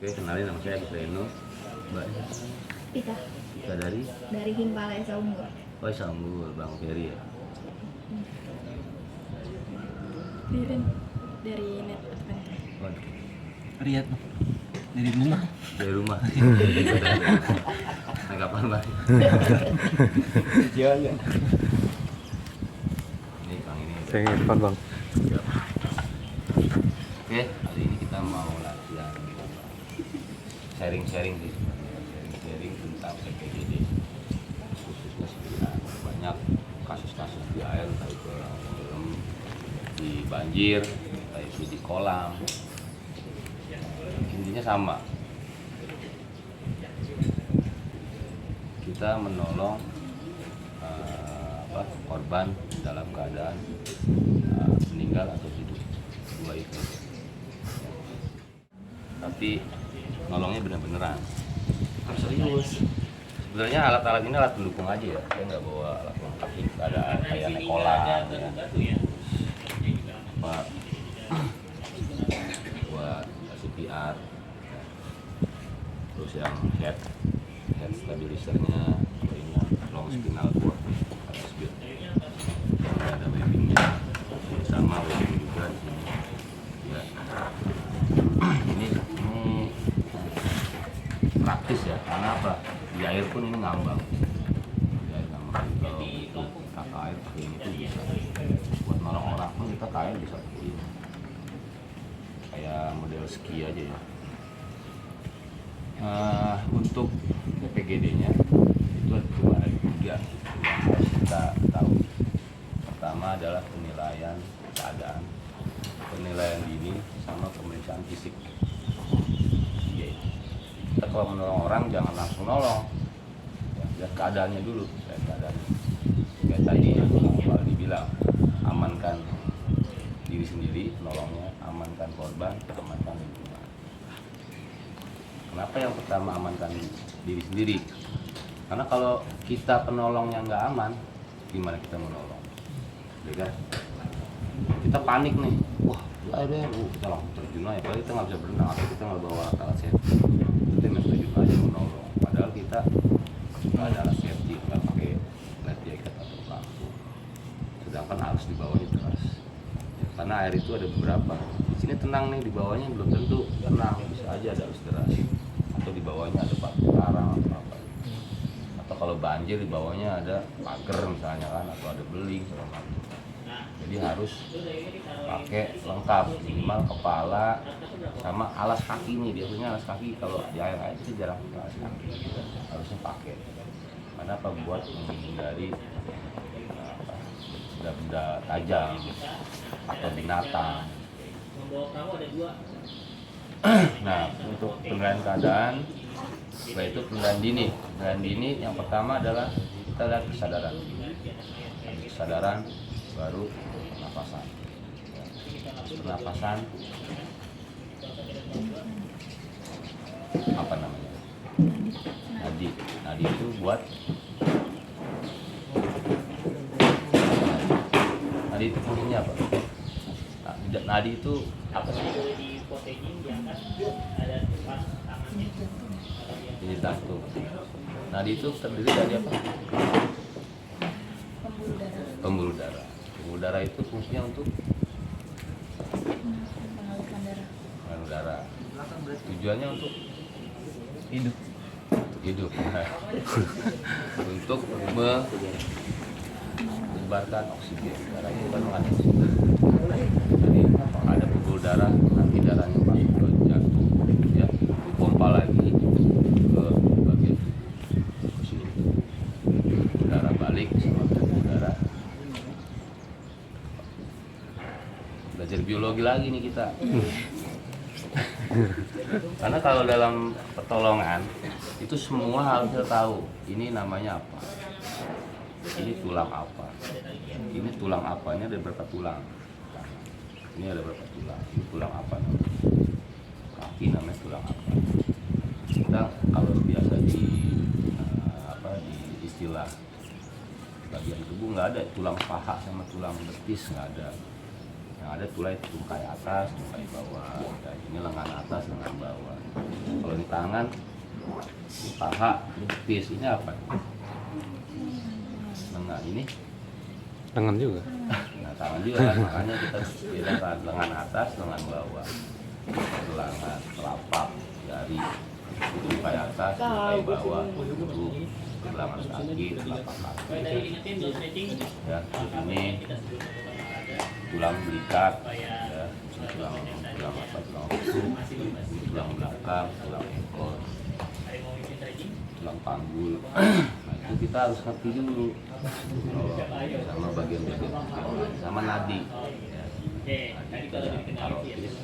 Oke, kenalin nama saya Agus Reno. Mbak Pika Pika dari Himpala Esa Unggul. Oh, Sambul, Bang Ferry ya. Ririn dari Net Advent. Waduh, Riyad dari rumah. dari rumah. Nah, kapan Mbak? Jangan. Ini Bang ini. Saya ngerekam bang. Siap. Oke, hari ini kita mau latihan sharing-sharing sih, sharing-sharing tentang PPGD, khususnya sekitar banyak kasus-kasus di air, entah itu orang tenggelam di banjir, entah itu di kolam. Intinya sama, kita menolong korban dalam keadaan meninggal atau hidup, dua itu. Tapi nolongnya bener-beneran, harus serius. Sebenarnya alat-alat ini alat pendukung aja ya, saya nggak bawa alat lengkap. Ada kayak nekola, ya. Apa buat CPR, terus yang head stabilisernya, ini long spinal cord, ada webbingnya, sama webbing juga di sini. Ya. Ini praktis ya, karena apa? Di air pun ini ngambang. Di air ngambang, kalau butuh kakak air pakai ini tuh bisa. Buat nolong orang pun kita ke air bisa pakai ini. Kayak model ski aja ya. Untuk PPGD-nya itu ada tiga yang harus kita tahu. Pertama adalah penilaian keadaan, penilaian dini, sama pemeriksaan fisik. Kita kalau menolong orang jangan langsung nolong, ya, lihat keadaannya dulu, lihat keadaannya. Kayak tadi kalau dibilang amankan diri sendiri, nolongnya amankan korban, amankan lingkungan. Kenapa yang pertama amankan diri sendiri? Karena kalau kita penolongnya nggak aman, gimana kita menolong? Ya kan? Kita panik nih, wah air deh, kita langsung terjun aja. Padahal kita nggak bisa berenang atau kita nggak bawa alat safety. Kita main terjun aja menolong. Padahal kita nggak ada alat safety, nggak pakai life jacket atau pelampung. Sedangkan arus di bawahnya deras. Ya, karena air itu ada beberapa. Di sini tenang nih, di bawahnya belum tentu tenang, bisa aja ada arus deras. Atau di bawahnya ada batu karang atau apa. Atau kalau banjir di bawahnya ada pagar misalnya kan, atau ada beling segala macam. Jadi harus pakai lengkap, minimal kepala sama alas kaki nih. Biasanya alas kaki kalau di air itu jarang pakai alas kaki, harusnya pakai. Karena apa? Buat menghindari benda-benda tajam atau binatang. Nah, untuk penilaian keadaan, yaitu penilaian dini. Penilaian dini yang pertama adalah kita lihat kesadaran. Kesadaran baru pernapasan. Pernapasan apa namanya? Nadi. Nadi itu buat nadi itu fungsinya apa? Nadi itu apa sih? Jadi jantung. Nadi itu terdiri dari apa? Pembuluh darah. Pembuluh darah itu fungsinya untuk mengalirkan darah. Tujuannya untuk hidup. Untuk menyebarkan oksigen. Darah itu kan mengandung oksigen. Jadi ada pembuluh darah, nanti darahnya masuk ke jantung, ya, pompa lagi ke bagian ke sini. Darah balik sama pembuluh darah. Belajar biologi lagi nih kita. Karena kalau dalam pertolongan itu semua harus kita tahu ini namanya apa, ini tulang apa, ini tulang apa, ini ada berapa tulang, ini ada berapa tulang, ini tulang apa namanya, kaki namanya tulang apa. Kita kalau biasa di di istilah bagian tubuh nggak ada tulang paha sama tulang betis, nggak ada. Yang ada tulang tungkai atas, tungkai bawah, dan ini lengan atas, lengan bawah. Kalau ini tangan, ini paha, ini betis, ini apa? Lengan ini, Lengan juga. nah tangan juga, makanya kita bedakan lengan atas, lengan bawah, lengan telapak, jari, sampai atas, sampai bawah, itu lengan kaki, telapak kaki. Ya, ini tulang belikat, ya, tulang apa, tulang rusuk, tulang belakang, tulang ekor, tulang panggul. Nah, itu kita harus ngerti dulu sama bagian-bagian sama nadi, ya. Nadi kita yang karotis,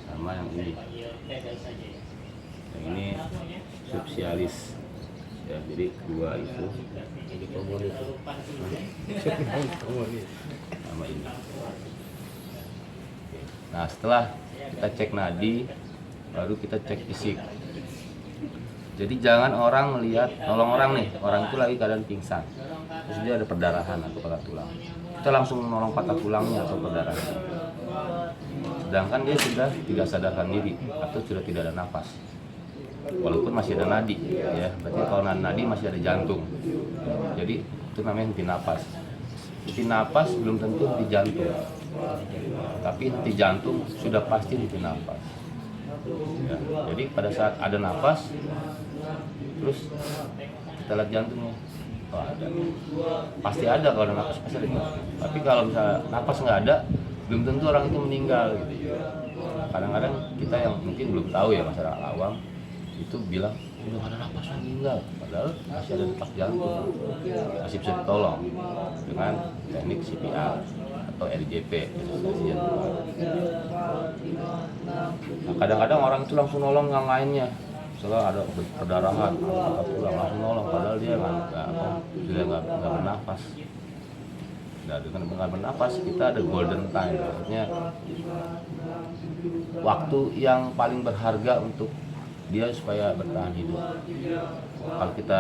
sama yang ini, subsialis, ya. Jadi dua itu sama ini. Nah, setelah kita cek nadi, baru kita cek fisik. Jadi jangan orang melihat, nolong orang nih, orang itu lagi keadaan pingsan, terus dia ada perdarahan atau patah tulang, kita langsung menolong patah tulangnya atau perdarahan. Sedangkan dia sudah tidak sadarkan diri atau sudah tidak ada nafas, walaupun masih ada nadi, ya. Berarti kalau nadi masih ada jantung. Jadi itu namanya henti nafas. Henti nafas belum tentu henti jantung, tapi henti jantung sudah pasti henti nafas. Ya, jadi pada saat ada nafas, terus kita lihat jantungnya, oh ada, pasti ada. Kalau ada nafas pasti ada. Tapi kalau misalnya nafas nggak ada, belum tentu orang itu meninggal gitu. Nah, kadang-kadang kita yang mungkin belum tahu ya, masyarakat awam itu bilang udah ada nafas meninggal, padahal masih ada detak jantung, masih bisa ditolong dengan teknik CPR atau RJP. Nah, kadang-kadang orang itu langsung nolong yang lainnya, misalnya ada perdarahan, langsung nolong, padahal dia nggak bernafas. Nah, dengan nggak bernafas kita ada golden time, maksudnya waktu yang paling berharga untuk dia supaya bertahan hidup. Kalau kita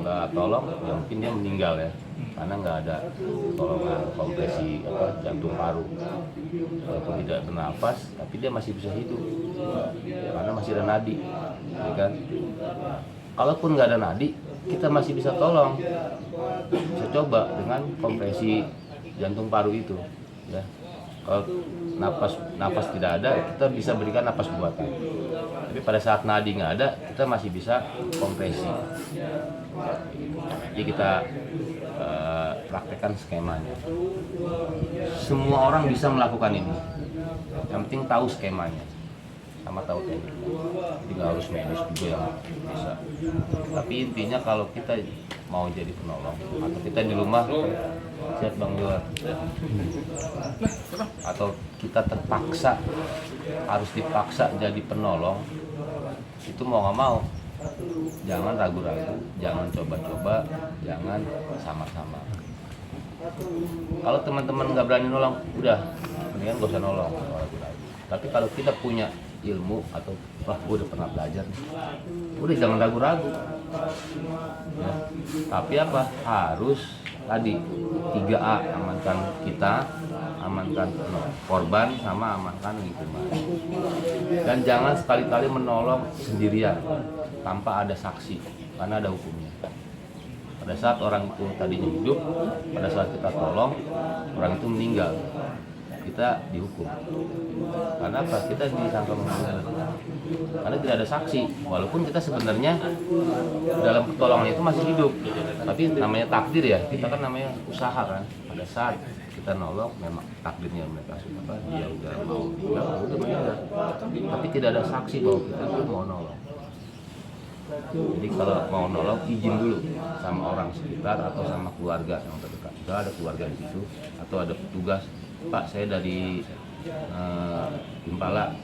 nggak tolong, ya mungkin dia meninggal ya, karena nggak ada tolongan kompresi jantung paru. Walaupun tidak bernafas, tapi dia masih bisa hidup karena masih ada nadi, ya kan? Kalaupun nggak ada nadi, kita masih bisa tolong, bisa coba dengan kompresi jantung paru itu, ya. Kalau nafas tidak ada, kita bisa berikan nafas buatan. Tapi pada saat nadi nggak ada, kita masih bisa kompresi. Jadi kita praktekkan skemanya. Semua orang bisa melakukan ini. Yang penting tahu skemanya, sama tahu tekniknya. Jadi nggak harus medis juga yang bisa. Tapi intinya kalau kita mau jadi penolong, atau kita di rumah, siap Bang Johan, atau kita terpaksa harus dipaksa jadi penolong, itu mau nggak mau, jangan ragu-ragu, jangan coba-coba, jangan sama-sama. Kalau teman-teman nggak berani nolong, udah mendingan gak usah nolong, ragu-ragu. Tapi kalau kita punya ilmu atau wah gue udah pernah belajar, udah jangan ragu-ragu. Ya. Tapi apa? Harus tadi 3A, amankan kita, amankan korban, sama amankan lingkungan. Dan jangan sekali-kali menolong sendirian tanpa ada saksi, karena ada hukumnya. Pada saat orang itu tadinya hidup, pada saat kita tolong, orang itu meninggal, kita dihukum. Karena apa? Kita disangka meninggal. Karena tidak ada saksi, walaupun kita sebenarnya dalam pertolongan itu masih hidup. Tapi namanya takdir ya, kita kan namanya usaha kan. Pada saat kita nolong, memang takdirnya mereka suka, dia udah mau meninggal, udah meninggal. Tapi tidak ada saksi bahwa kita itu mau nolong. Jadi kalau mau nolong, izin dulu sama orang sekitar atau sama keluarga yang terdekat. Kalau ada keluarga di situ atau ada petugas, Pak, saya dari Impala,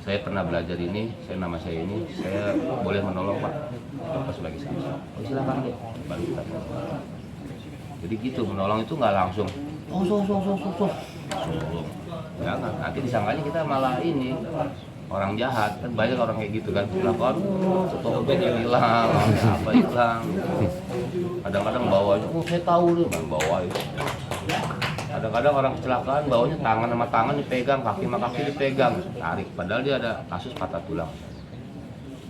saya pernah belajar ini, nama saya ini, saya boleh menolong Pak, apa sebagai saksi? Oh silakan deh, baru kita menolong. Jadi gitu, menolong itu nggak langsung, jangan, nanti disangkanya kita malah ini orang jahat, kan banyak orang kayak gitu kan, telepon, fotonya hilang, apa hilang, kadang-kadang bawanya, oh saya tahu nih, bawa itu. Kadang-kadang orang kecelakaan baunya tangan sama tangan dipegang, kaki sama kaki dipegang, tarik. Padahal dia ada kasus patah tulang.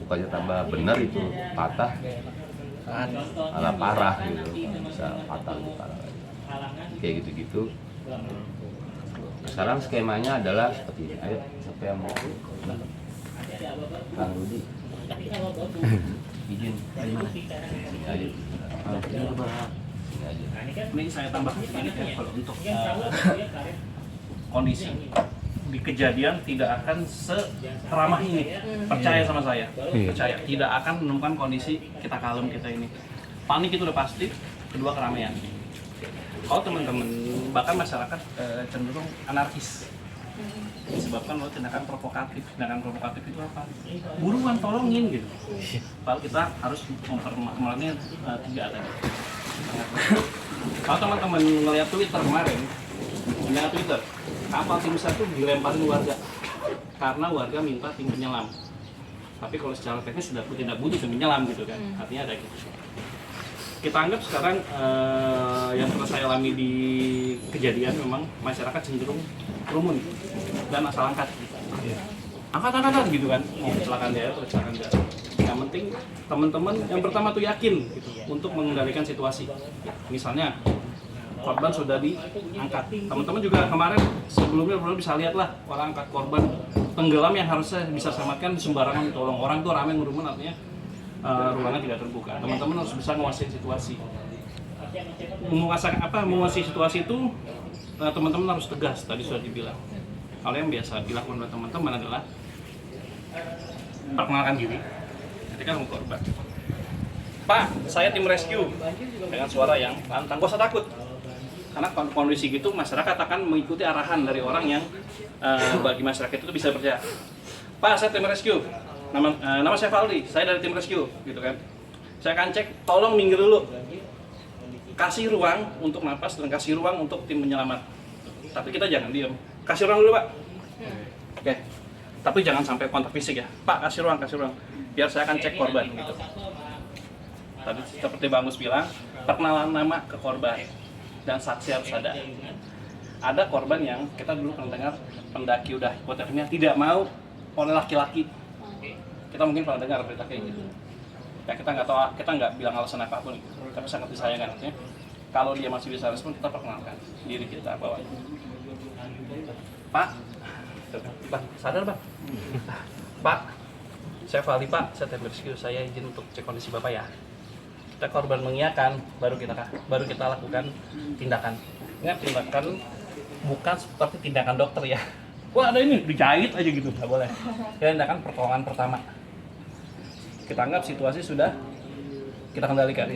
Bukannya tambah benar itu patah, malah parah gitu, bisa fatal gitu. Kayak gitu-gitu. Sekarang skemanya adalah seperti ini. Ayo, siapa yang mau? Kang Rudi. Izin. Sini aja. Sini aja. Ini saya tambah ini ya, kalau untuk kondisi di kejadian tidak akan seramah ini. Percaya sama saya. Percaya tidak akan menemukan kondisi kita kalem kita ini. Panik itu udah pasti, kedua keramaian. Kalau teman-teman bahkan masyarakat cenderung anarkis disebabkan oleh tindakan provokatif. Tindakan provokatif itu apa? Buruan tolongin gitu. Kalau kita harus mempermalukannya 3 tadi. Kalau teman-teman ngeliat Twitter kemarin, ngeliat Twitter, kapal tim SAR itu dilemparin warga karena warga minta tim penyelam. Tapi kalau secara teknis sudah tidak butuh tim penyelam gitu kan, artinya ada gitu. Kita anggap sekarang yang pernah saya alami di kejadian memang masyarakat cenderung kerumun dan asal angkat. Angkat gitu kan, mau kecelakaan daerah atau kecelakaan daerah. Yang penting teman-teman yang pertama tuh yakin gitu, untuk mengendalikan situasi. Misalnya korban sudah diangkat. Teman-teman juga kemarin sebelumnya belum bisa lihat lah orang angkat korban tenggelam yang harusnya bisa selamatkan sembarangan tolong orang tuh ramai ngerumun, artinya ruangan tidak terbuka. Teman-teman harus bisa menguasai situasi. Menguasai situasi itu teman-teman harus tegas. Tadi sudah dibilang. Kalau yang biasa dilakukan oleh teman-teman adalah perkenalkan diri ketika kamu korban. Pak, saya tim rescue, dengan suara yang lantang. Gak usah takut. Karena kondisi gitu masyarakat akan mengikuti arahan dari orang yang bagi masyarakat itu bisa percaya. Pak, saya tim rescue. Nama saya Valdi, saya dari tim rescue, gitu kan. Saya akan cek, tolong minggir dulu. Kasih ruang untuk napas dan kasih ruang untuk tim penyelamat. Tapi kita jangan diam. Kasih ruang dulu, Pak. Oke. Tapi jangan sampai kontak fisik ya. Pak, kasih ruang. Biar saya akan cek korban, gitu. Tadi seperti Bang Gus bilang, perkenalan nama ke korban dan saksi harus ada. Ada korban yang kita dulu pernah dengar pendaki udah hipotermia tidak mau oleh laki-laki. Kita mungkin pernah dengar berita kayak gitu. Ya kita nggak tahu, kita nggak bilang alasan apapun, tapi sangat disayangkan. Artinya kalau dia masih bisa respon, kita perkenalkan diri kita bahwa Pak, sadar Pak, Pak, saya Valdi Pak, saya tim rescue, saya izin untuk cek kondisi Bapak ya. Kita korban mengiyakan, baru kita lakukan tindakan. Ingat, tindakan bukan seperti tindakan dokter ya. Wah ada ini, dijahit aja gitu, nggak boleh. Tindakan pertolongan pertama. Kita anggap situasi sudah kita kendalikan.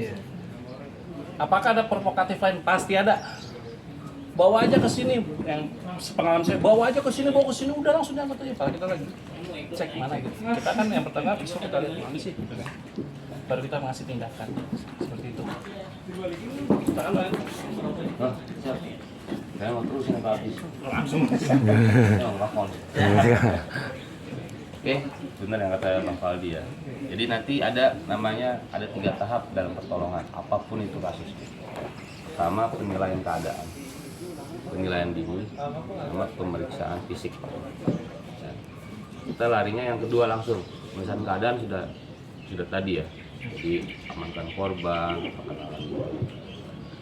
Apakah ada provokatif lain? Pasti ada. Bawa aja ke sini, yang pengalaman saya, bawa ke sini, udah langsung diangkat aja. Kalau kita lagi cek mana gitu. Kita kan yang pertama besok kita lihat mana sih, gitu kan. Baru kita mengasih tindakan seperti itu. Kita kan Siap. Saya mau terus yang habis. langsung. Oke, benar yang kata Bang Valdi ya. Jadi nanti ada 3 tahap dalam pertolongan, apapun itu kasusnya. Sama penilaian keadaan, penilaian dini, sama pemeriksaan fisik. Ya. Kita larinya yang kedua langsung, pemeriksaan keadaan sudah tadi ya. Jadi amankan korban, perkenalan diri.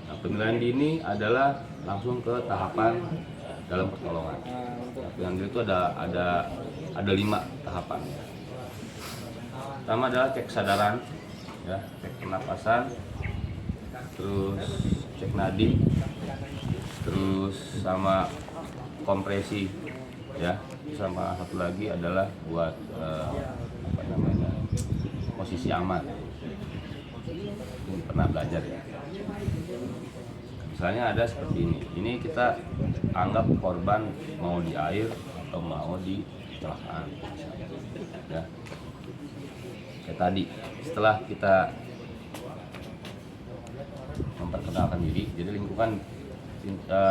Nah, penilaian dini adalah langsung ke tahapan dalam pertolongan. Penilaian dini itu ada 5 tahapan. Pertama adalah cek kesadaran, ya, cek pernapasan, terus cek nadi, terus sama kompresi, ya, sama satu lagi adalah buat posisi aman. Ini pernah belajar ya. Misalnya ada seperti ini. Ini kita anggap korban mau di air atau mau di kecelakaan. Ya. Kayak tadi, setelah kita memperkenalkan diri, jadi lingkungan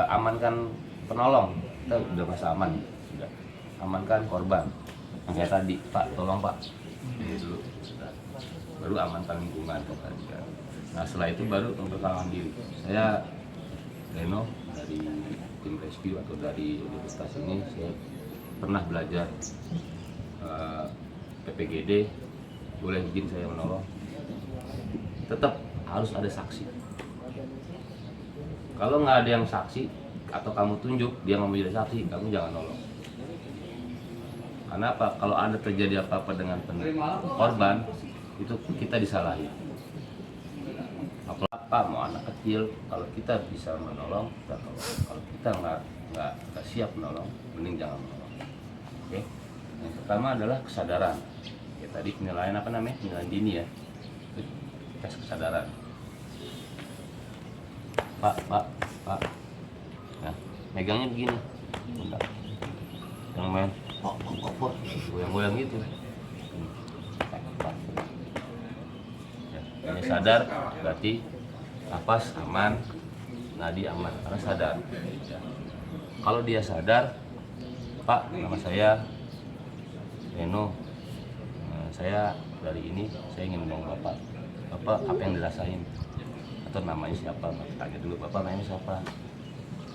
amankan penolong, kita udah merasa aman, sudah amankan korban. Nah, kayak tadi, Pak, tolong Pak, ini dulu, baru amankan lingkungan. Nah setelah itu baru memperkenalkan diri. Saya Reno dari tim rescue atau dari universitas ini saya pernah belajar PPGD, boleh izin saya menolong, tetap harus ada saksi. Kalau nggak ada yang saksi atau kamu tunjuk dia nggak mau jadi saksi, kamu jangan nolong. Karena apa? Kalau ada terjadi apa-apa dengan korban, itu kita disalahi. Apa mau anak kecil, kalau kita bisa menolong, kita tolong. Kalau kita nggak siap menolong, mending jangan menolong. Oke? Yang pertama adalah kesadaran. Ya tadi penilaian apa namanya? Penilaian dini ya. Tes kesadaran. Pak. Ya, megangnya begini. Bentar. Yang main, goyang-goyang gitu. Ya, ini sadar berarti napas aman, nadi aman karena sadar. Ya. Kalau dia sadar, Pak, nama saya Reno, saya dari ini, saya ingin menolong Bapak. Bapak apa yang dirasain? Atau namanya siapa? Tanya dulu, Bapak namanya siapa?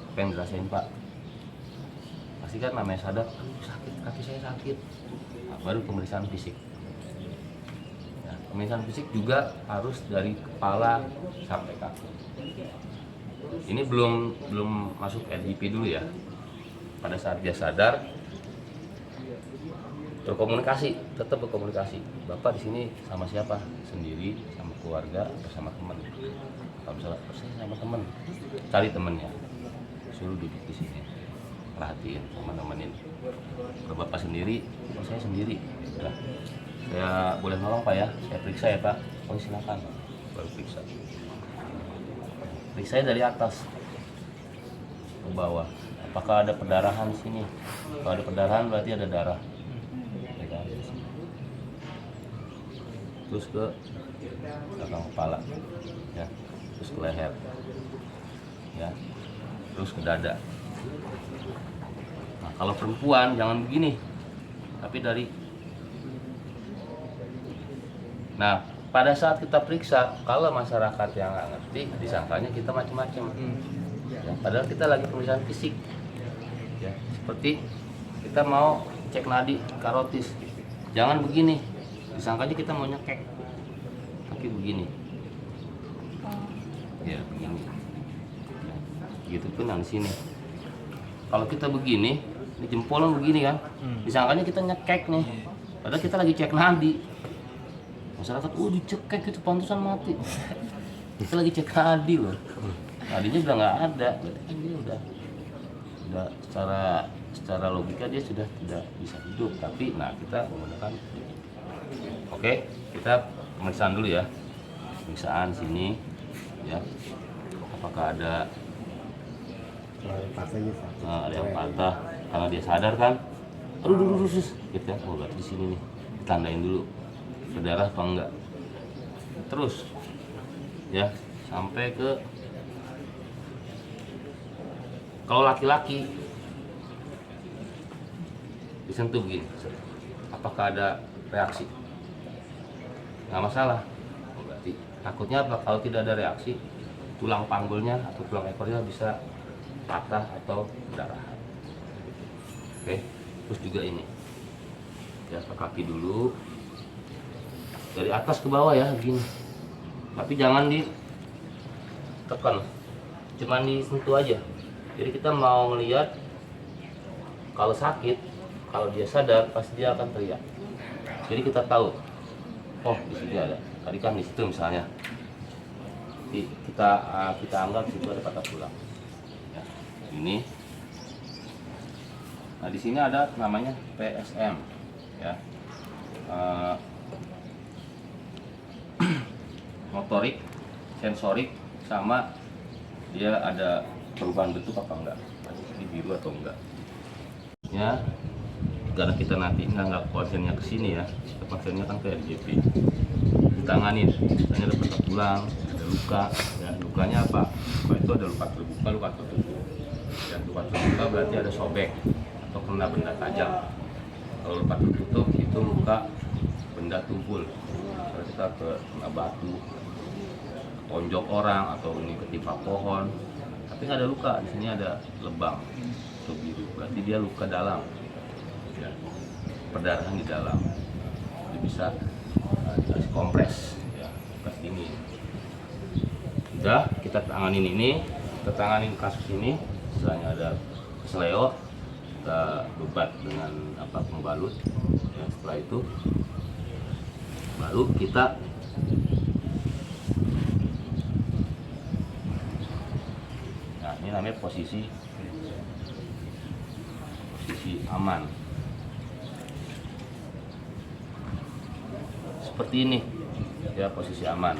Apa yang dirasain Pak? Pasti kan namanya sadar, sakit, kaki saya sakit. Nah, baru pemeriksaan fisik. Ya, pemeriksaan fisik juga harus dari kepala sampai kaki. Ini belum masuk RIP dulu ya. Pada saat dia sadar, berkomunikasi, tetap berkomunikasi. Bapak di sini sama siapa? Sendiri, sama keluarga, atau sama teman? Kalau misalnya saya sama teman, cari temennya, suruh duduk di sini, perhatiin, sama nemenin. Kalau Bapak sendiri, saya sendiri. Ya. Saya boleh nolong Pak ya? Saya periksa ya Pak. Oh silakan, baru periksa. Periksa dari atas ke bawah. Apakah ada perdarahan di sini? Kalau ada perdarahan berarti ada darah. Terus ke belakang kepala, ya. Terus ke leher, ya. Terus ke dada. Nah, kalau perempuan jangan begini, tapi dari. Nah, pada saat kita periksa, kalau masyarakat yang nggak ngerti, disangkanya kita macam-macam. Ya, padahal kita lagi pemeriksaan fisik. Ya, seperti kita mau cek nadi karotis, jangan begini, disangkanya kita mau nyekek, tapi begini, ya begini, ya, gitu pun yang di sini. Kalau kita begini, di jempolnya begini kan, disangkanya kita nyekek nih, padahal kita lagi cek nadi. Masyarakat, dicekek itu pantusan mati. Kita lagi cek nadi loh, nadinya udah nggak ada, berarti kan dia udah secara logika dia sudah tidak bisa hidup. Tapi nah kita menggunakan, oke, kita pemeriksaan dulu ya, pemeriksaan sini ya, apakah ada yang patah karena dia sadar kan, aduh gitu kan, berarti di sini nih ditandain dulu berdarah apa enggak, terus ya sampai ke, kalau laki-laki disentuh begini, apakah ada reaksi? Nggak masalah. Berarti takutnya apa? Kalau tidak ada reaksi, tulang panggulnya atau tulang ekornya bisa patah atau berdarah. Oke, terus juga ini, ya ke kaki dulu, dari atas ke bawah ya, begini. Tapi jangan ditekan, cuman disentuh aja. Jadi kita mau melihat kalau sakit, kalau dia sadar pasti dia akan teriak. Jadi kita tahu, oh di sini ada. Tadi kan di situ misalnya, kita anggap di situ ada patah tulang. Ya, ini. Nah di sini ada namanya PSM, ya, motorik, sensorik, sama dia ada perubahan bentuk apa enggak, ini biru atau enggak ya, karena kita nanti nggak konsennya ke sini ya, kita konsennya kan ke RJP, ditanganin, misalnya ada patah tulang, ada luka, ya lukanya apa? Luka itu ada luka terbuka, luka tertutup, dan luka terbuka berarti ada sobek atau kena benda tajam. Kalau luka tertutup itu luka benda tumpul, kalau kita kena batu, tonjok orang atau ini ketimpa pohon, tapi nggak ada luka. Di sini ada lebam atau biru, berarti dia luka dalam, ya. Perdarahan di dalam. Dia bisa dikasih kompres, ya, kasih dingin. Udah, kita tanganin ini, kita tanganin kasus ini. Misalnya ada kesleo, kita bebat dengan pembalut, ya. Setelah itu baru kita ini namanya posisi aman, seperti ini ya, posisi aman.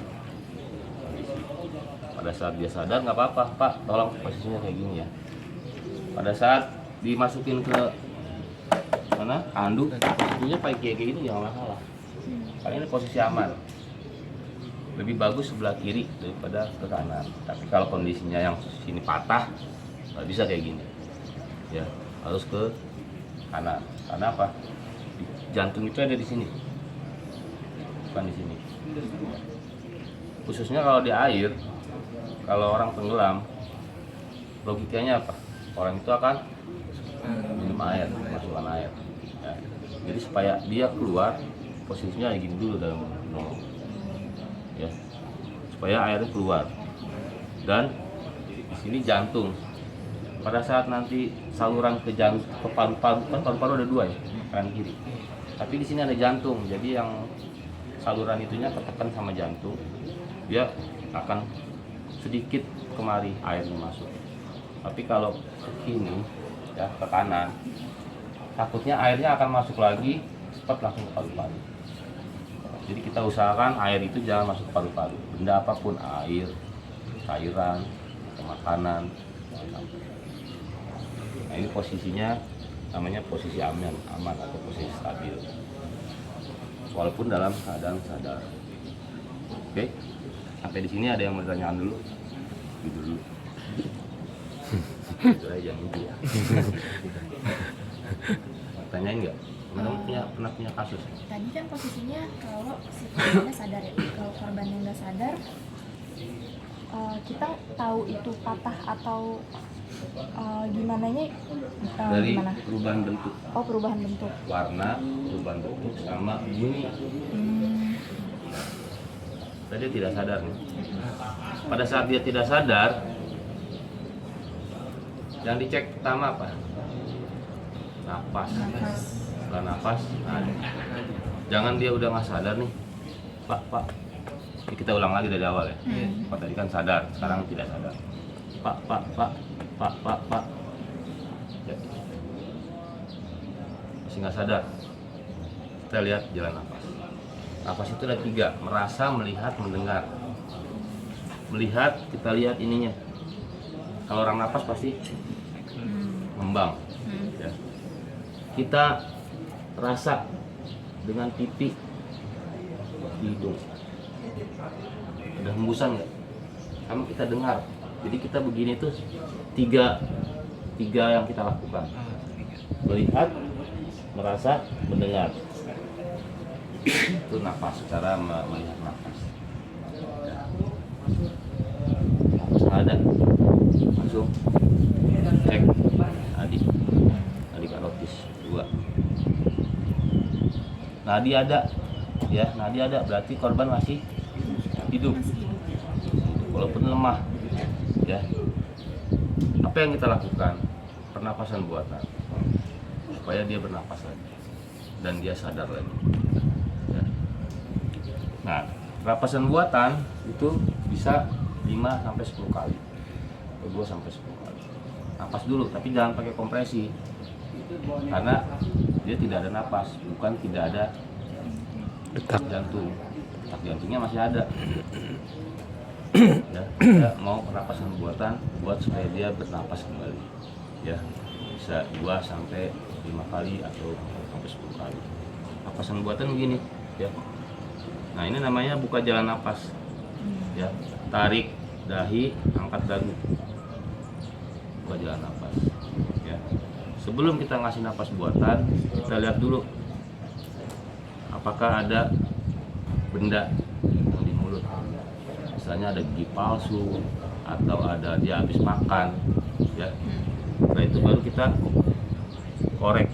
Pada saat dia sadar nggak apa-apa, Pak, tolong posisinya kayak gini ya. Pada saat dimasukin ke mana handuk, posisinya kayak gini jangan masalah, karena ini posisi aman. Lebih bagus sebelah kiri daripada ke kanan. Tapi kalau kondisinya yang sini patah, nggak bisa kayak gini, ya harus ke kanan. Karena apa? Jantung itu ada di sini, bukan di sini. Khususnya kalau di air, kalau orang tenggelam, logikanya apa? Orang itu akan minum air, masukkan air. Ya. Jadi supaya dia keluar, posisinya kayak gini dulu dalam nolong. Ya, supaya airnya keluar. Dan di sini jantung. Pada saat nanti saluran ke jantung, ke paru-paru, kan paru-paru ada dua ya, kanan kiri. Tapi di sini ada jantung, jadi yang saluran itunya ketekan sama jantung, dia akan sedikit kemari airnya masuk. Tapi kalau ke sini, ya ke kanan, takutnya airnya akan masuk lagi, cepat langsung ke paru-paru. Jadi kita usahakan air itu jangan masuk ke paru-paru. Benda apapun, air, cairan, makanan. Nah ini posisinya namanya posisi aman atau posisi stabil. Walaupun dalam keadaan sadar. Oke, sampai di sini ada yang mau ditanyakan dulu? Gitu dulu. Itu aja gitu ya. Tanyain nggak? Pernah punya kasus? Tadi kan posisinya kalau si korbannya sadar ya, kalau korbannya nggak sadar, kita tahu itu patah atau gimananya? Dari Gimana? perubahan bentuk, Oh, perubahan bentuk. warna, perubahan bentuk sama bunyi. Tadi dia tidak sadar nih. Pada saat dia tidak sadar, yang dicek pertama apa? Napas. Setelah napas, nah, jangan dia udah nggak sadar nih, Pak. Ini kita ulang lagi dari awal ya. Pak tadi kan sadar, sekarang tidak sadar. Pak. Ya. Masih nggak sadar. Kita lihat jalan napas. Napas itu ada 3, merasa, melihat, mendengar. Melihat, kita lihat ininya. Kalau orang napas pasti ngembang. Ya. Kita rasa dengan pipi di hidung, ada hembusan nggak? Sama kita dengar. Jadi kita begini tuh tiga yang kita lakukan: melihat, merasa, mendengar. Itu napas, cara melihat napas. Napas ada, langsung cek nadi karotis 2. Nadi ada, ya, nadi ada, berarti korban masih hidup, walaupun lemah, ya. Apa yang kita lakukan? Pernapasan buatan, supaya dia bernapas lagi dan dia sadar lagi. Ya. Nah, pernapasan buatan itu bisa 5-10 kali, atau 2-10 kali. Napas dulu, tapi jangan pakai kompresi, karena dia tidak ada napas, bukan tidak ada detak jantung. Detak jantungnya masih ada. Ya, kita mau pernapasan buatan buat supaya dia bernapas kembali. Ya, bisa 2-5 kali atau sampai 10 kali. Napasan buatan begini, ya. Nah, ini namanya buka jalan napas. Ya, tarik dahi, angkat dagu. Buka jalan napas. Ya. Sebelum kita ngasih napas buatan, kita lihat dulu apakah ada benda yang di mulut. Misalnya ada gigi palsu, atau ada dia habis makan, ya. Setelah itu baru kita korek,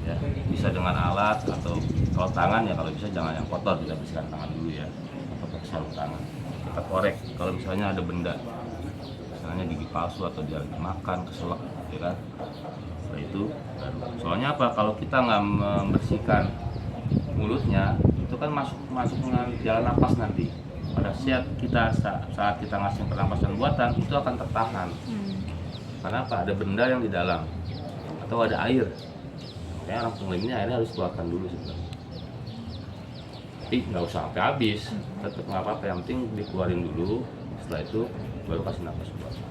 ya. Bisa dengan alat atau kalau tangan ya, kalau bisa jangan yang kotor, kita bersihkan tangan dulu ya, atau pakai sarung tangan. Kita korek kalau misalnya ada benda, misalnya gigi palsu atau dia lagi makan keselak, ya kan. Setelah itu baru, soalnya apa, kalau kita nggak membersihkan mulutnya itu kan masuk dengan jalan napas nanti. Pada saat kita ngasih pernapasan buatan itu akan tertahan. Karena apa? Ada benda yang di dalam atau ada air. Makanya orang pengelim ini airnya harus keluarkan dulu sebenarnya. Tapi nggak usah sampai habis, tetap nggak apa-apa. Yang penting dikeluarin dulu. Setelah itu baru kasih napas buatan.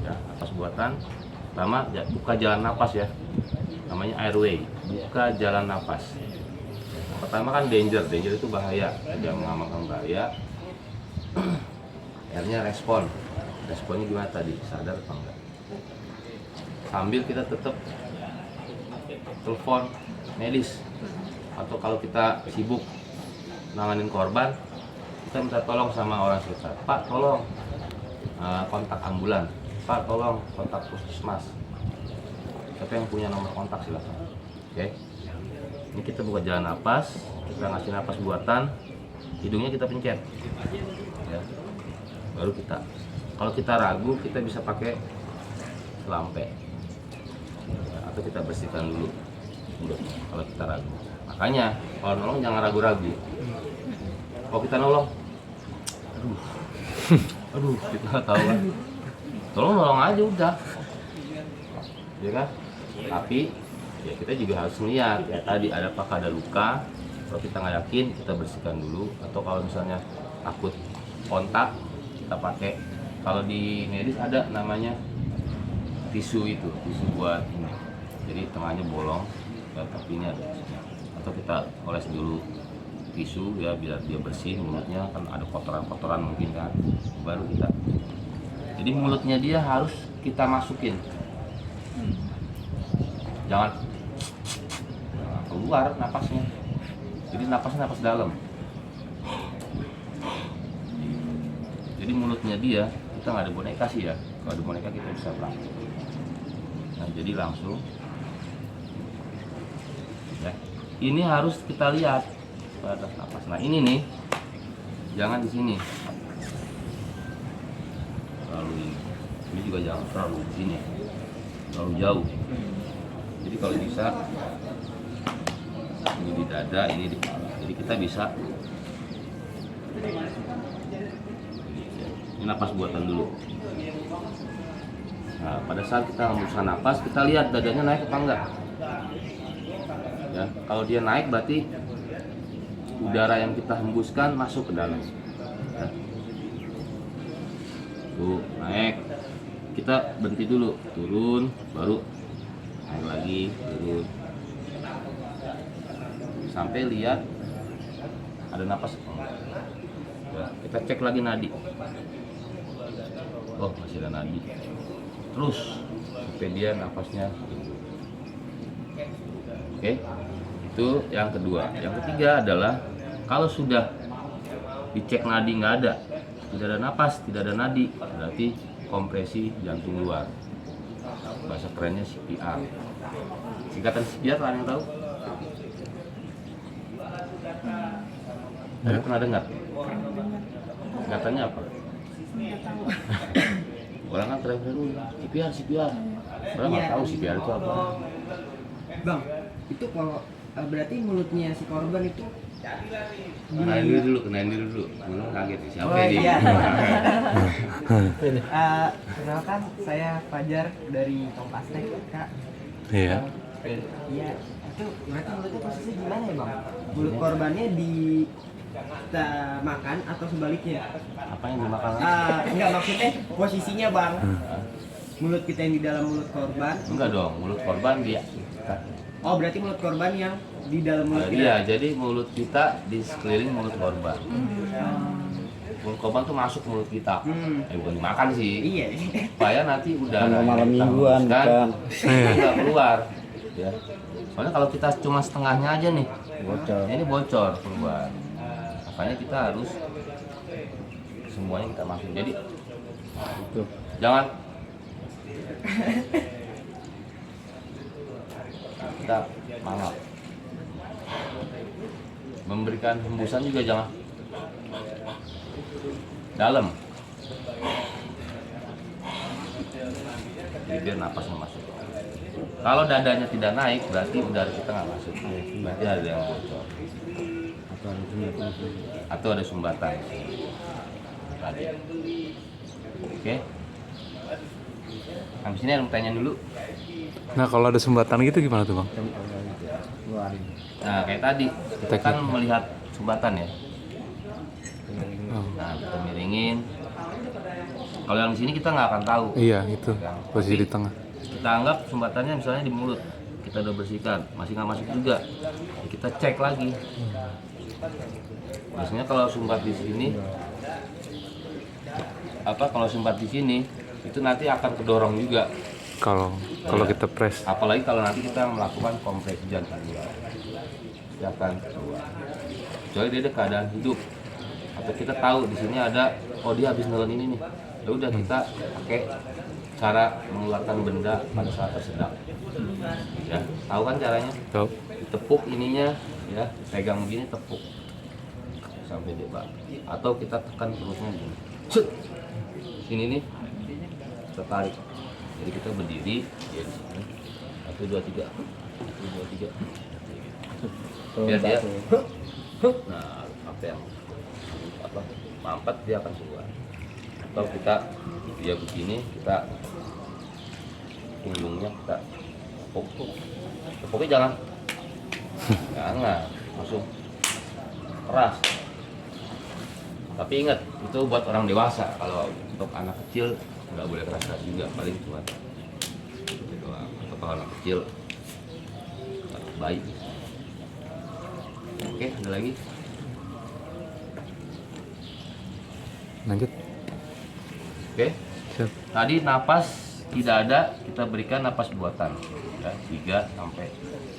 Ya, napas buatan. Pertama ya, buka jalan napas ya. Namanya airway. Buka jalan napas. Pertama kan danger itu bahaya, dia mengamalkan bahaya. Akhirnya responnya gimana tadi, sadar apa enggak? Sambil kita tetap telepon medis, atau kalau kita sibuk nanganin korban, kita minta tolong sama orang sekitar. Pak, tolong kontak ambulan. Pak, tolong kontak puskesmas. Siapa yang punya nomor kontak silakan. Oke. Ini kita buka jalan napas, kita ngasih napas buatan, hidungnya kita pencet, ya. Baru kita, kalau kita ragu kita bisa pakai selampe, ya, atau kita bersihkan dulu mulutnya kalau kita ragu. Makanya kalau nolong jangan ragu-ragu. Kalau kita nolong, aduh kita nggak tahu kan, nolong aja udah, ya kan. Tapi ya kita juga harus melihat ya tadi apakah ada luka. Kalau kita nggak yakin kita bersihkan dulu, atau kalau misalnya takut kontak kita pakai, kalau di medis ada namanya tisu buat ini, jadi tengahnya bolong ya, tapi ini ada tisunya. Atau kita oles dulu tisu ya biar dia bersih mulutnya, kan ada kotoran-kotoran mungkin kan, baru kita, jadi mulutnya dia harus kita masukin, jangan keluar napasnya, jadi napasnya napas dalam. Jadi mulutnya dia, kita nggak ada boneka sih ya, kalau ada boneka kita bisa langsung. Nah jadi langsung ya, ini harus kita lihat batas napas. Nah ini nih, jangan di sini terlalu ini juga jangan terlalu di sini, terlalu jauh. Jadi kalau bisa ini di dada, ini di kepala. Jadi kita bisa ini napas buatan dulu. Nah, pada saat kita menghembuskan napas, kita lihat dadanya naik apa enggak. Ya, kalau dia naik berarti udara yang kita hembuskan masuk ke dalam. Ya. Tuh, naik. Kita berhenti dulu, turun, baru naik lagi, turun. Sampai lihat ada napas apa enggak. Ya, kita cek lagi nadi. Oh, masih ada nadi. Terus sampai dia napasnya. Oke, itu yang kedua. Yang ketiga adalah kalau sudah dicek nadi nggak ada, tidak ada napas, tidak ada nadi, berarti kompresi jantung luar. Bahasa kerennya CPR. Singkatan CPR ada yang tahu? Ada pernah dengar? Singkatannya apa? Nggak tahu. Orang kan teriak-teriak CPR. Orang nggak tahu CPR itu apa. Bang, itu kalau berarti mulutnya si korban itu Kenain dulu. Belum kaget siapa Oh, ini? iya. Perkenalkan saya Fajar dari Kompastek, Kak. Iya. Iya, itu berarti mulutnya posisi gimana ya, Bang? Mulut korbannya kita makan atau sebaliknya? Apa yang dimakan? Enggak, maksudnya posisinya, Bang. Mulut kita yang di dalam mulut korban. Enggak dong, mulut korban dia. Oh, berarti mulut korban yang di dalam mulut kita. Iya, jadi mulut kita di sekeliling mulut korban. Mulut korban tuh masuk mulut kita. Bukan dimakan sih. Iya. Supaya nanti udara Tanggal malam yang kita mingguan, hembuskan, bukan. itu nggak keluar. Ya. Soalnya kalau kita cuma setengahnya aja nih, Bocor. ini bocor keluar. Makanya kita harus semuanya kita masukin. Jadi Tuh. Jangan. Kita mangap. Memberikan hembusan juga jangan dalam. Jadi biar napasnya masuk. Kalau dadanya tidak naik, berarti udara kita nggak masuk. Berarti ada yang bocor. Atau ada sumbatan. Tadi. Oke. Habis ini ada yang tanya dulu. Nah kalau ada sumbatan gitu gimana tuh bang? Nah kayak tadi kita kan melihat sumbatan ya. Oh. Nah kita miringin. Kalau yang di sini kita nggak akan tahu. Iya itu posisi Tapi di tengah. Kita anggap sumbatannya misalnya di mulut, kita udah bersihkan, masih nggak masuk juga. Ya, kita cek lagi. Biasanya kalau sumbat di sini, kalau sumbat di sini itu nanti akan kedorong juga. Kalau kita press. Apalagi kalau nanti kita melakukan kompresi jantung, dia akan keluar. Kecuali dia ada keadaan hidup, atau kita tahu di sini ada, oh dia habis nelen ini nih. Ya udah kita pakai cara mengeluarkan benda pada saat tersedak. Ya, tahu kan caranya? Tahu. Tepuk ininya, ya, pegang begini tepuk sampai dia bak. Atau kita tekan perutnya gini. Set. Sini nih, kita tarik. Jadi kita berdiri, dia di sini. 1, 2, 3. 1, 2, 3. Biar dia. Nah, mampet dia akan keluar. Atau kita dia begini, kita punggungnya kita tepuknya jangan langsung keras. Tapi ingat itu buat orang dewasa. Kalau untuk anak kecil nggak boleh keras juga, paling cuma gitu doang. Atau kalau anak kecil baik. Oke, ada lagi. Lanjut. Oke. Siap. Tadi napas tidak ada, kita berikan napas buatan ya, 3 sampai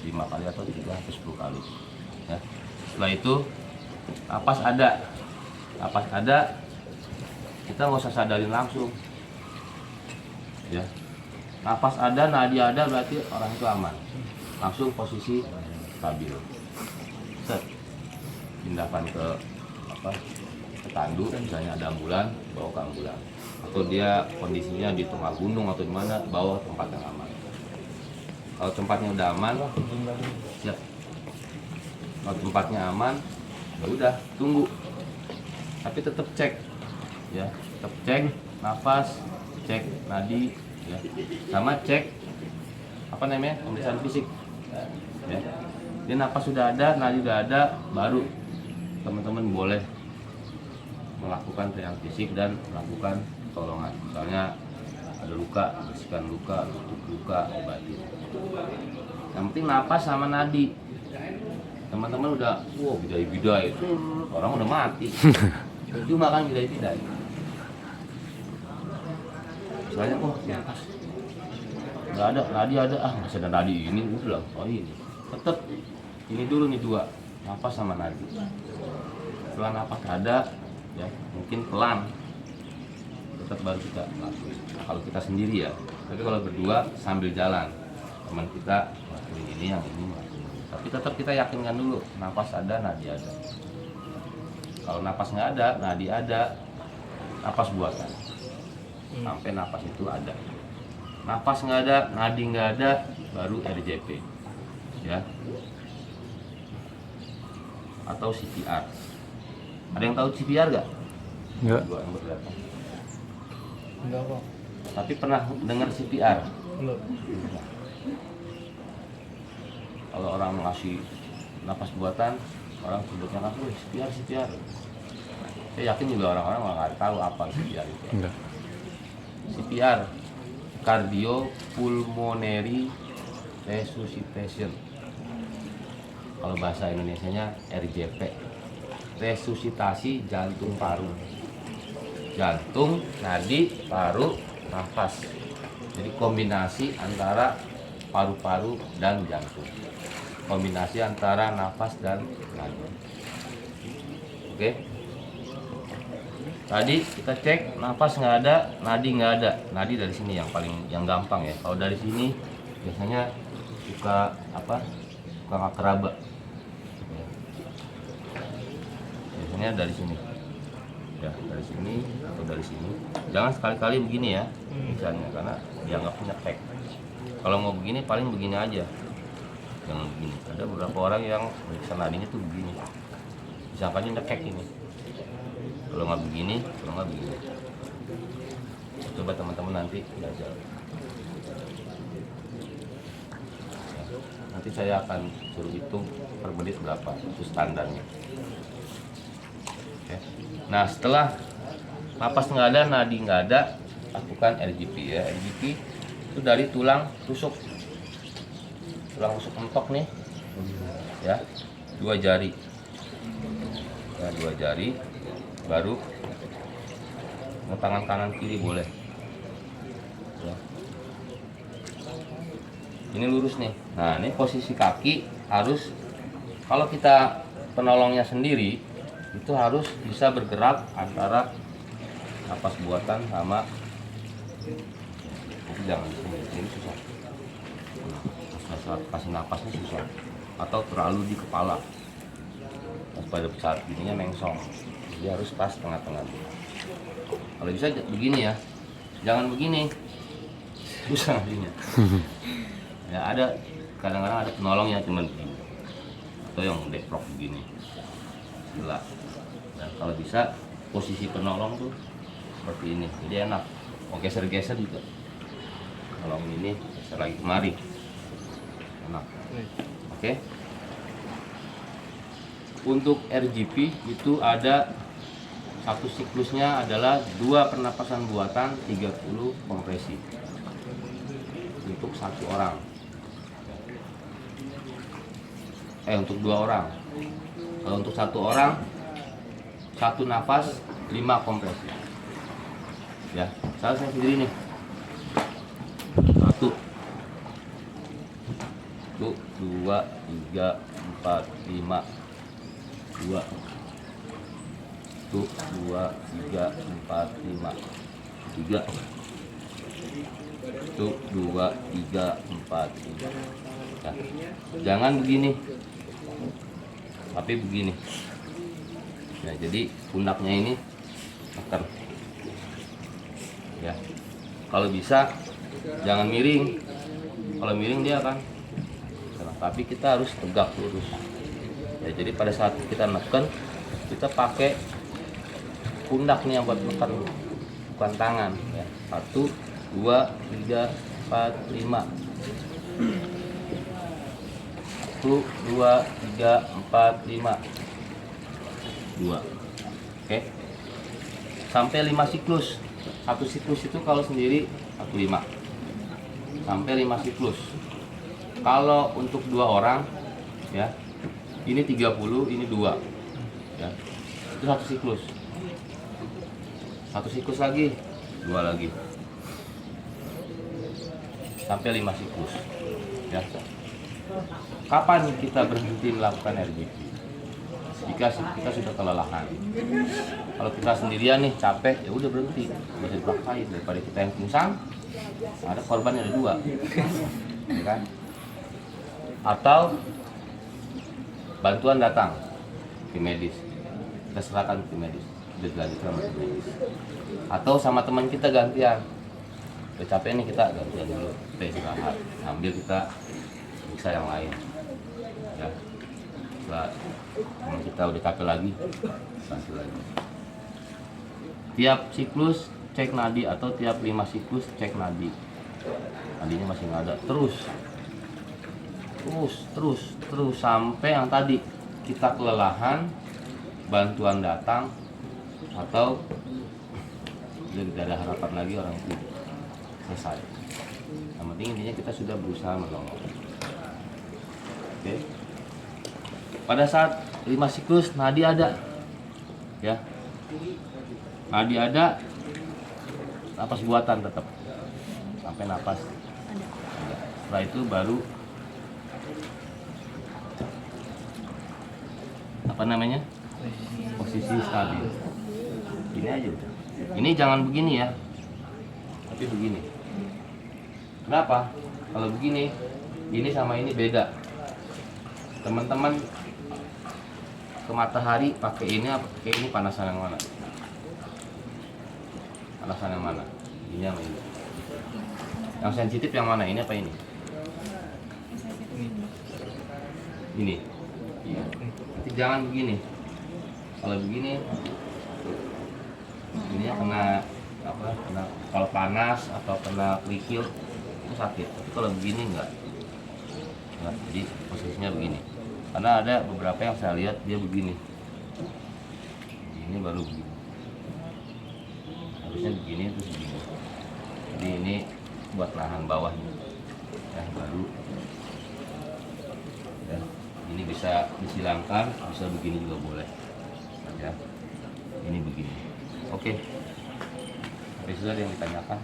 5 kali atau 3 sampai 10 kali ya. Setelah itu napas ada, kita nggak usah sadarin langsung ya. Napas ada, nadi ada, berarti orang itu aman. Langsung posisi stabil. Set. Pindahkan ke tandu, misalnya ada ambulan, bawa ke ambulan. Atau dia kondisinya di tengah gunung atau di mana, bawa tempat yang aman. Kalau tempatnya udah aman, siap. Kalau tempatnya aman, ya udah tunggu. Tapi tetap cek, ya, tetap cek nafas, cek nadi, ya, sama cek pemeriksaan fisik, ya. Dia nafas sudah ada, nadi sudah ada, baru teman-teman boleh melakukan trial fisik dan melakukan pertolongan. Misalnya ada luka, bersihkan luka, tutup luka, obati. Yang penting napas sama nadi. Teman-teman udah, wow, bidai-bidai, orang udah mati. Cuma kan bidai-bidai. Misalnya, oh napas nggak ada, nadi ada, masih ada nadi ini, udah, oh ini. Tetap ini dulu nih 2, napas sama nadi. Setelah napas ada, ya mungkin pelan, tetap baru kita lakuin. Kalau kita sendiri ya, tapi kalau berdua sambil jalan, teman kita lakuin ini, yang ini lakuin. Tapi tetap kita yakinkan dulu, napas ada, nadi ada. Kalau napas nggak ada, nadi ada, napas buatan sampai napas itu ada. Napas nggak ada, nadi nggak ada, baru RJP, ya, atau CPR. Ada yang tahu CPR nggak? Enggak. Dua yang berdatang. Enggak kok. Tapi pernah dengar CPR? Belum. Kalau orang ngasih napas buatan, orang sebutnya kan, CPR. Saya yakin juga orang-orang nggak tahu apa CPR itu. Enggak. CPR, Cardiopulmonary Resuscitation. Kalau bahasa Indonesianya RJP, resusitasi jantung paru. Jantung, nadi, paru, nafas. Jadi kombinasi antara paru-paru dan jantung. Kombinasi antara nafas dan nadi. Oke? Tadi kita cek nafas nggak ada, nadi nggak ada. Nadi dari sini yang gampang ya. Kalau dari sini biasanya suka nggak keraba. Ya. Biasanya dari sini. Ya, dari sini atau dari sini. Jangan sekali-kali begini ya, misalnya karena dianggapnya cek. Kalau mau begini paling begini aja. Jangan begini. Ada beberapa orang yang periksa nadinya tuh begini. Disangkanya nekek ini. Kalau nggak begini, kalau nggak begini. Coba teman-teman nanti belajar. Nanti saya akan suruh hitung per menit berapa, itu standarnya. Oke. Nah setelah napas nggak ada, nadi nggak ada, lakukan RGP ya. RGP itu dari tulang rusuk mentok nih, ya, 2 jari, ya 2 jari, baru tangan kanan kiri boleh. Ya. Ini lurus nih. Nah ini posisi kaki harus, kalau kita penolongnya sendiri itu harus bisa bergerak antara napas buatan sama, itu jangan ini susah. Saat kasih napasnya susah atau terlalu di kepala. Pada saat ininya mengsong, dia harus pas tengah-tengah. Kalau bisa begini ya, jangan begini, susah nantinya. Ya ada kadang-kadang ada penolong yang cuma begini atau yang deprok begini. Jelas. Dan kalau bisa posisi penolong tuh seperti ini, jadi enak. Mau geser-geser juga. Penolong ini geser lagi kemari, enak. Oke. Untuk RGP itu ada satu siklusnya adalah 2 pernapasan buatan, 30 kompresi untuk 1 orang. Untuk 2 orang. Kalau untuk 1 orang, 1 nafas 5 kompresi. Ya, saya sendiri nih. 1, 2, 3, 4, 5, 2, 2, 3, 4, 5, 3, 2, 3, 4, 5. Nah, jangan begini, tapi begini. Nah, jadi pundaknya ini tekan. Ya, kalau bisa jangan miring. Kalau miring dia akan, tapi kita harus tegak lurus. Ya, jadi pada saat kita neken, kita pakai pundak nih yang buat neken, bukan tangan. Ya, 1, 2, 3, 4, 5. 1, 2, 3, 4, 5. 2. Oke. Sampai 5 siklus. 1 siklus itu kalau sendiri 1,5. Sampai 5 siklus. Kalau untuk 2 orang, ya, ini 30, ini 2. Ya. Itu 1 siklus. 1 siklus lagi, 2 lagi. Sampai 5 siklus. Ya. Kapan kita berhenti melakukan RGP? Jika kita sudah kelelahan. Kalau kita sendirian nih capek, ya udah berhenti, bisa dipaksain daripada kita yang pingsan. Ada korban yang ada 2, ya kan? Atau bantuan datang tim medis, kita serahkan tim medis, udah dilanjutkan sama tim medis. Atau sama teman kita gantian, udah capek nih kita gantian dulu, kita istirahat, ambil kita periksa yang lain. Ya. Setelah teman kita udah capek lagi, bantu lagi. Tiap siklus cek nadi atau tiap 5 siklus cek nadi. Nadinya masih nggak ada, terus sampai yang tadi kita kelelahan, bantuan datang, atau sudah tidak ada harapan lagi, orang itu selesai. Yang penting intinya kita sudah berusaha menolong. Oke. Pada saat 5 siklus nadi ada, ya, nadi ada, napas buatan tetap sampai napas ada. Setelah itu baru apa namanya, posisi stabil. Gini aja udah. Ini jangan begini ya, tapi begini. Kenapa? Kalau begini, ini sama ini beda. Teman-teman ke matahari pakai ini apa pakai ini, panasan yang mana? Panasan yang mana? Ini sama ini. Yang sensitif yang mana? Ini apa ini? Ini. Iya. Nanti jangan begini. Kalau begini, ini kena apa? Kena kalau panas atau kena kerikil itu sakit. Tapi kalau begini enggak. Jadi posisinya begini. Karena ada beberapa yang saya lihat dia begini. Ini baru begini. Harusnya begini terus begini. Jadi ini buat nahan bawahnya. Ya baru. Ya, ini bisa disilangkan, bisa begini juga boleh. Ya. Ini begini. Oke. Tapi sudah ada yang ditanyakan.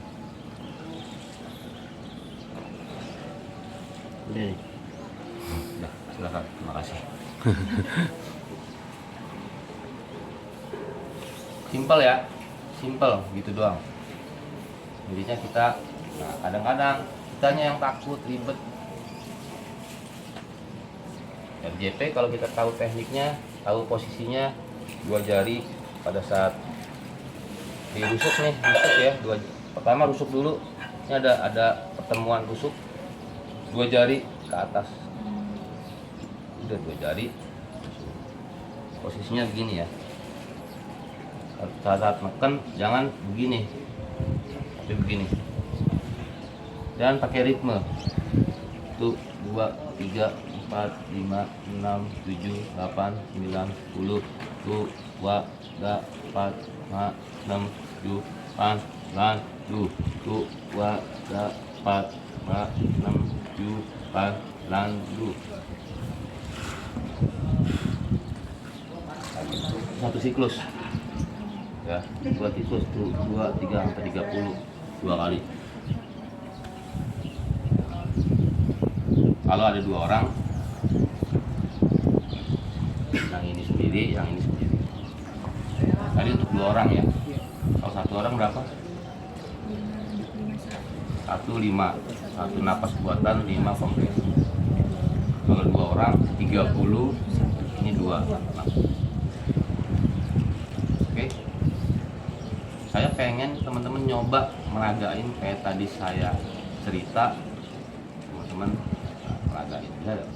Udah nih. Udah, silakan. Terima kasih. Simpel ya. Simpel gitu doang. Intinya kita, nah kadang-kadang kitanya yang takut, ribet. RJP kalau kita tahu tekniknya, tahu posisinya, 2 jari pada saat dirusuk nih, rusuk ya, pertama rusuk dulu. Ini ada pertemuan rusuk, 2 jari ke atas. Udah 2 jari. Posisinya begini ya. Saat neken jangan begini, tapi begini. Dan pakai ritme. 1, 2, 3, 4, 5, 6, 7, 8, 9, 10, 1, 2, 3, 4, 5, 6, 7, 8, 9, 10, 1, 2, 3, 4, 5, 6, 7, 8, 9, 10. Satu siklus. Ya, 2 siklus, 2, 3 sampai 30, 2 kali. Kalau ada 2 orang, yang ini sendiri, yang ini sendiri. Tadi untuk 2 orang ya. Kalau 1 orang berapa? 1, 5. 1 napas buatan, 5 kompres. Kalau 2 orang, 30. Ini 2. Oke. Saya pengen teman-teman nyoba meragain kayak tadi saya cerita. Teman-teman meragain. Bisa gak?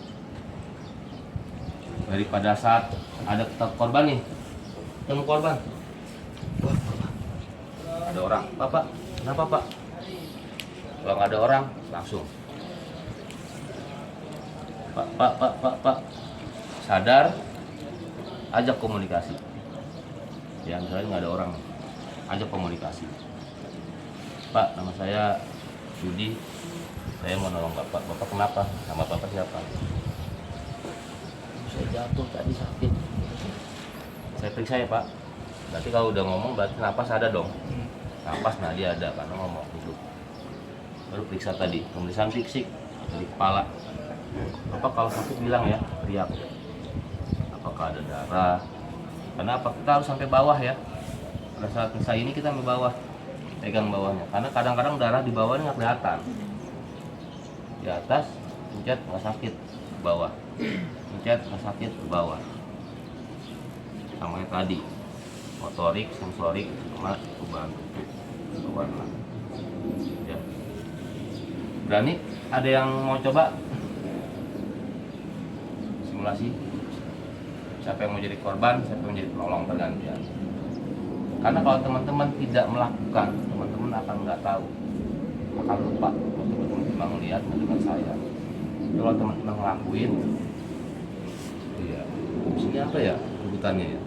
Daripada saat ada korban nih, ketemu korban, wah korban, ada orang, Pak, kenapa Pak? Kalau nggak ada orang, langsung, Pak, sadar, ajak komunikasi. Ya misalnya nggak ada orang, ajak komunikasi. Pak, nama saya Budi, saya mau nolong Bapak kenapa? Nama Bapak siapa? Saya jatuh tadi sakit. Saya periksa ya Pak. Berarti kalau udah ngomong berarti napas ada dong. Napas nadi ada karena ngomong duduk. Baru periksa tadi pemeriksaan fisik dari kepala. Bapak kalau sakit bilang ya, teriak. Apakah ada darah? Karena apa kita harus sampai bawah ya. Pada saat periksa ini kita sampai bawah, pegang bawahnya. Karena kadang-kadang darah di bawah nggak kelihatan. Di atas pencet nggak sakit, ke bawah. Pencet nggak sakit, ke bawah. Sama yang tadi, motorik, sensorik, sama perubahan bentuk, warna. Ya. Berani? Ada yang mau coba? Simulasi? Siapa yang mau jadi korban, siapa yang mau jadi penolong, tergantian. Karena kalau teman-teman tidak melakukan, teman-teman akan nggak tahu, akan lupa. Teman-teman cuma ngeliat dengan saya. Kalau teman-teman ngelakuin, iya, sini apa ya sebutannya ya?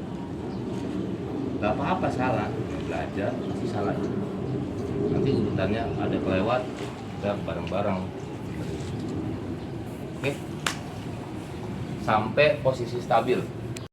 Gak apa-apa salah, belajar pasti salah. Nanti urutannya ada kelewat, kita bareng-bareng. Oke, sampai posisi stabil.